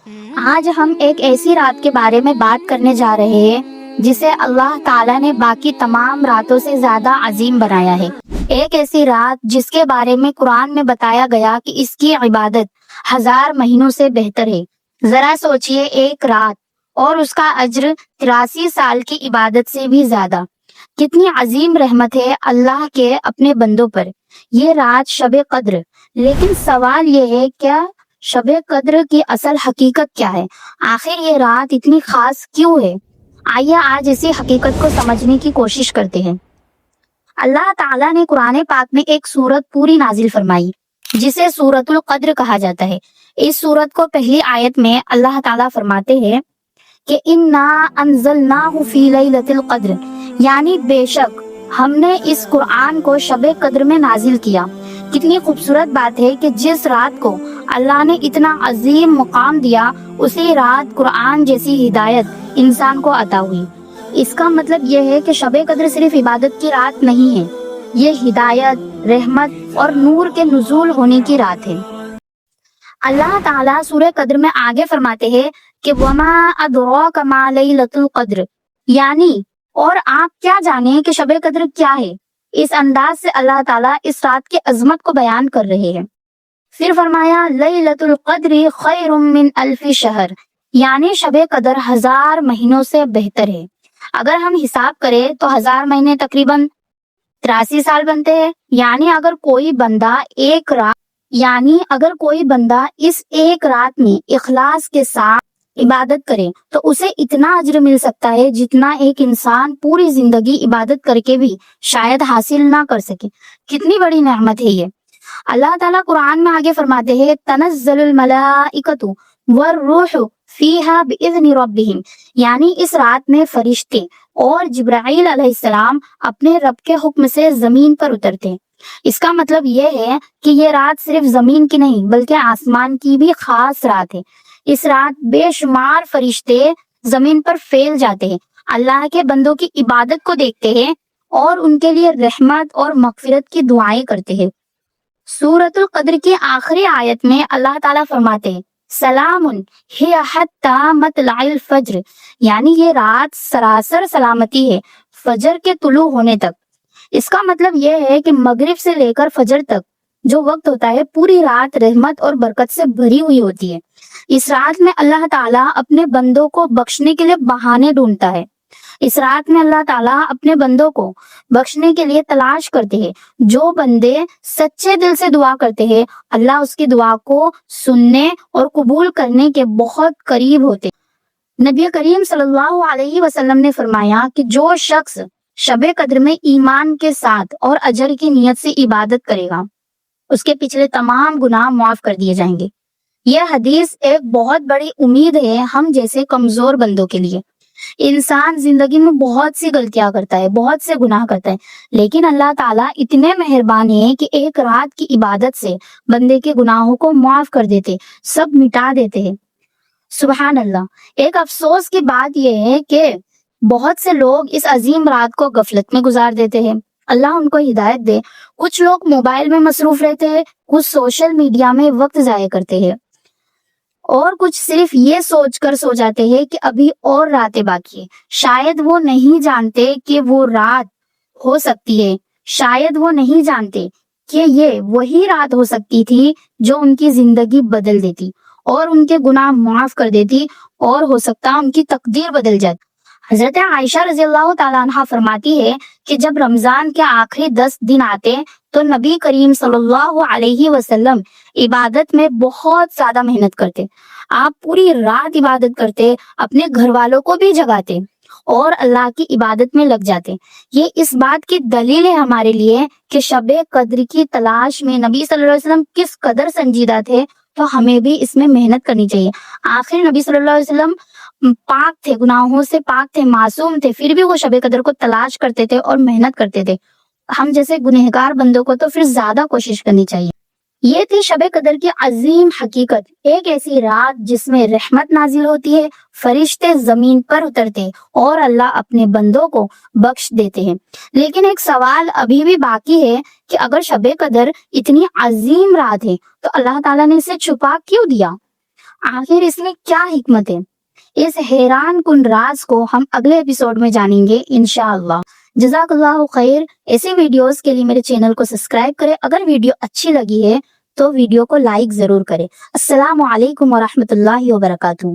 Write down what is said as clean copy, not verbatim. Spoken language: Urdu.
آج ہم ایک ایسی رات کے بارے میں بات کرنے جا رہے ہیں جسے اللہ تعالیٰ نے باقی تمام راتوں سے زیادہ عظیم بنایا ہے۔ ایک ایسی رات جس کے بارے میں قرآن میں بتایا گیا کہ اس کی عبادت 1000 مہینوں سے بہتر ہے۔ ذرا سوچئے، ایک رات اور اس کا اجر 83 سال کی عبادت سے بھی زیادہ۔ کتنی عظیم رحمت ہے اللہ کے اپنے بندوں پر۔ یہ رات شب قدر، لیکن سوال یہ ہے، کیا شب قدر کی اصل حقیقت کیا ہے؟ آخر یہ رات اتنی خاص کیوں ہے؟ آئیے آج اسی حقیقت کو سمجھنے کی کوشش کرتے ہیں۔ اللہ تعالیٰ نے قرآن پاک میں ایک سورت پوری نازل فرمائی جسے سورۃ القدر کہا جاتا ہے۔ اس سورت کو پہلی آیت میں اللہ تعالیٰ فرماتے ہیں کہ اِنَّا أَنزَلْنَاهُ فِي لَيْلَةِ الْقَدْرِ، یعنی بے شک ہم نے اس قرآن کو شب قدر میں نازل کیا۔ کتنی خوبصورت بات ہے کہ جس رات کو اللہ نے اتنا عظیم مقام دیا، اسی رات قرآن جیسی ہدایت انسان کو عطا ہوئی۔ اس کا مطلب یہ ہے کہ شب قدر صرف عبادت کی رات نہیں ہے، یہ ہدایت، رحمت اور نور کے نزول ہونے کی رات ہے۔ اللہ تعالیٰ سورہ قدر میں آگے فرماتے ہیں کہ وَمَا أَدْرَاكَ مَا لَيْلَةُ الْقَدْرِ، یعنی اور آپ کیا جانیں کہ شب قدر کیا ہے۔ اس انداز سے اللہ تعالیٰ اس رات کی عظمت کو بیان کر رہے ہیں۔ پھر فرمایا لیلۃ القدر خیر من الف شہر، یعنی شب قدر 1000 مہینوں سے بہتر ہے۔ اگر ہم حساب کریں تو 1000 مہینے تقریباً 83 سال بنتے ہیں۔ یعنی اگر کوئی بندہ اس ایک رات میں اخلاص کے ساتھ عبادت کرے تو اسے اتنا اجر مل سکتا ہے جتنا ایک انسان پوری زندگی عبادت کر کے بھی شاید حاصل نہ کر سکے۔ کتنی بڑی نعمت ہے یہ۔ اللہ تعالیٰ قرآن میں آگے فرماتے ہیں تنزل الملائکۃ والروح فیہا باذن ربہم، یعنی اس رات میں فرشتے اور جبرائیل علیہ السلام اپنے رب کے حکم سے زمین پر اترتے ہیں۔ اس کا مطلب یہ ہے کہ یہ رات صرف زمین کی نہیں بلکہ آسمان کی بھی خاص رات ہے۔ اس رات بے شمار فرشتے زمین پر پھیل جاتے ہیں، اللہ کے بندوں کی عبادت کو دیکھتے ہیں اور ان کے لیے رحمت اور مغفرت کی دعائیں کرتے ہیں۔ سورۃ القدر کی آخری آیت میں اللہ تعالیٰ فرماتے ہیں سلام ہی حتی مطلع الفجر، یعنی یہ رات سراسر سلامتی ہے فجر کے طلوع ہونے تک۔ اس کا مطلب یہ ہے کہ مغرب سے لے کر فجر تک جو وقت ہوتا ہے پوری رات رحمت اور برکت سے بھری ہوئی ہوتی ہے۔ اس رات میں اللہ تعالیٰ اپنے بندوں کو بخشنے کے لیے بہانے ڈھونڈتا ہے۔ اس رات میں اللہ تعالیٰ اپنے بندوں کو بخشنے کے لیے تلاش کرتے ہیں۔ جو بندے سچے دل سے دعا کرتے ہیں، اللہ اس کی دعا کو سننے اور قبول کرنے کے بہت قریب ہوتے ہیں۔ نبی کریم صلی اللہ علیہ وسلم نے فرمایا کہ جو شخص شب قدر میں ایمان کے ساتھ اور اجر کی نیت سے عبادت کرے گا، اس کے پچھلے تمام گناہ معاف کر دیے جائیں گے۔ یہ حدیث ایک بہت بڑی امید ہے ہم جیسے کمزور بندوں کے لیے۔ انسان زندگی میں بہت سی غلطیاں کرتا ہے، بہت سے گناہ کرتا ہے، لیکن اللہ تعالیٰ اتنے مہربان ہیں کہ ایک رات کی عبادت سے بندے کے گناہوں کو معاف کر دیتے، سب مٹا دیتے ہیں۔ سبحان اللہ۔ ایک افسوس کی بات یہ ہے کہ بہت سے لوگ اس عظیم رات کو غفلت میں گزار دیتے ہیں۔ اللہ ان کو ہدایت دے۔ کچھ لوگ موبائل میں مصروف رہتے ہیں، کچھ سوشل میڈیا میں وقت ضائع کرتے ہیں، اور کچھ صرف یہ سوچ کر سو جاتے ہیں کہ ابھی اور راتیں باقی ہیں۔ شاید وہ نہیں جانتے کہ وہ رات ہو سکتی ہے، شاید وہ نہیں جانتے کہ یہ وہی رات ہو سکتی تھی جو ان کی زندگی بدل دیتی اور ان کے گناہ معاف کر دیتی، اور ہو سکتا ان کی تقدیر بدل جاتی۔ حضرت عائشہ رضی اللہ تعالیٰ عنہ فرماتی ہے کہ جب رمضان کے آخری 10 دن آتے تو نبی کریم صلی اللہ علیہ وسلم عبادت میں بہت زیادہ محنت کرتے۔ آپ پوری رات عبادت کرتے، اپنے گھر والوں کو بھی جگاتے اور اللہ کی عبادت میں لگ جاتے۔ یہ اس بات کی دلیل ہے ہمارے لیے کہ شب قدر کی تلاش میں نبی صلی اللہ علیہ وسلم کس قدر سنجیدہ تھے، تو ہمیں بھی اس میں محنت کرنی چاہیے۔ آخر نبی صلی اللہ علیہ وسلم پاک تھے، گناہوں سے پاک تھے، معصوم تھے، پھر بھی وہ شب قدر کو تلاش کرتے تھے اور محنت کرتے تھے۔ ہم جیسے گنہگار بندوں کو تو پھر زیادہ کوشش کرنی چاہیے۔ یہ تھی شب قدر کی عظیم حقیقت، ایک ایسی رات جس میں رحمت نازل ہوتی ہے، فرشتے زمین پر اترتے اور اللہ اپنے بندوں کو بخش دیتے ہیں۔ لیکن ایک سوال ابھی بھی باقی ہے کہ اگر شب قدر اتنی عظیم رات ہے تو اللہ تعالیٰ نے اسے چھپا کیوں دیا؟ آخر اس میں کیا حکمت ہے؟ اس حیران کن راز کو ہم اگلے ایپیسوڈ میں جانیں گے انشاءاللہ۔ جزاک اللہ خیر۔ ایسے ویڈیوز کے لیے میرے چینل کو سبسکرائب کریں۔ اگر ویڈیو اچھی لگی ہے تو ویڈیو کو لائک ضرور کریں۔ السلام علیکم ورحمۃ اللہ وبرکاتہ۔